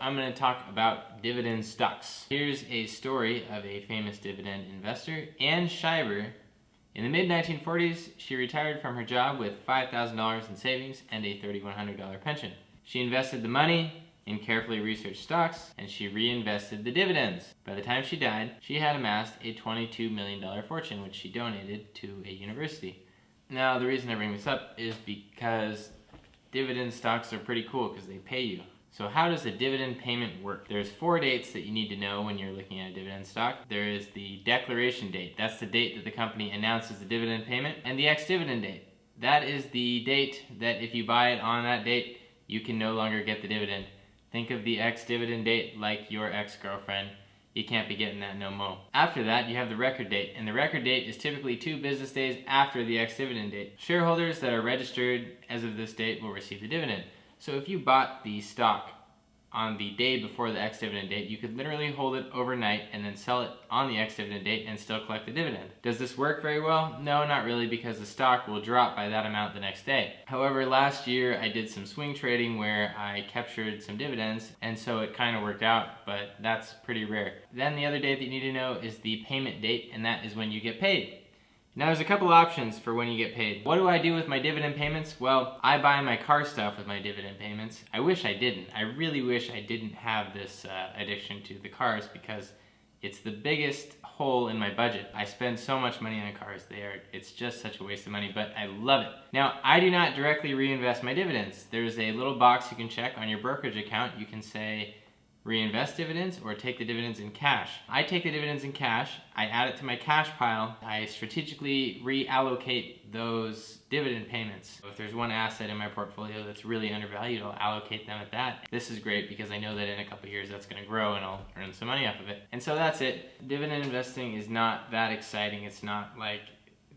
I'm going to talk about dividend stocks. Here's a story of a famous dividend investor, Ann Scheiber. In the mid-1940s, she retired from her job with $5,000 in savings and a $3,100 pension. She invested the money in carefully researched stocks, and she reinvested the dividends. By the time she died, she had amassed a $22 million fortune, which she donated to a university. Now, the reason I bring this up is because dividend stocks are pretty cool because they pay you. So how does a dividend payment work? There's 4 dates that you need to know when you're looking at a dividend stock. There is the declaration date. That's the date that the company announces the dividend payment. And the ex-dividend date. That is the date that if you buy it on that date, you can no longer get the dividend. Think of the ex-dividend date like your ex-girlfriend. You can't be getting that no more. After that, you have the record date, and the record date is typically 2 business days after the ex-dividend date. Shareholders that are registered as of this date will receive the dividend. So if you bought the stock on the day before the ex-dividend date, you could literally hold it overnight and then sell it on the ex-dividend date and still collect the dividend. Does this work very well? No, not really, because the stock will drop by that amount the next day. However, last year I did some swing trading where I captured some dividends, and so it kind of worked out, but that's pretty rare. Then the other date that you need to know is the payment date, and that is when you get paid. Now there's a couple options for when you get paid. What do I do with my dividend payments? Well, I buy my car stuff with my dividend payments. I wish I didn't. I really wish I didn't have this addiction to the cars because it's the biggest hole in my budget. I spend so much money on cars. It's just such a waste of money, but I love it. Now, I do not directly reinvest my dividends. There's a little box you can check on your brokerage account. You can say, reinvest dividends or take the dividends in cash. I take the dividends in cash, I add it to my cash pile, I strategically reallocate those dividend payments. If there's one asset in my portfolio that's really undervalued, I'll allocate them at that. This is great because I know that in a couple years that's going to grow and I'll earn some money off of it. And so that's it. Dividend investing is not that exciting. It's not like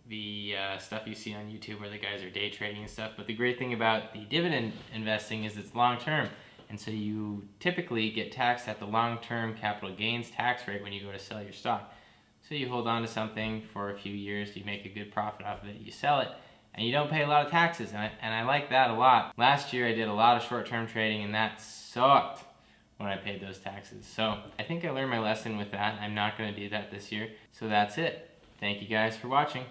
the stuff you see on YouTube where the guys are day trading and stuff, but the great thing about the dividend investing is it's long term. And so you typically get taxed at the long-term capital gains tax rate when you go to sell your stock. So you hold on to something for a few years, you make a good profit off of it, you sell it, and you don't pay a lot of taxes. And I like that a lot. Last year I did a lot of short-term trading and that sucked when I paid those taxes. So I think I learned my lesson with that. I'm not going to do that this year. So that's it. Thank you guys for watching.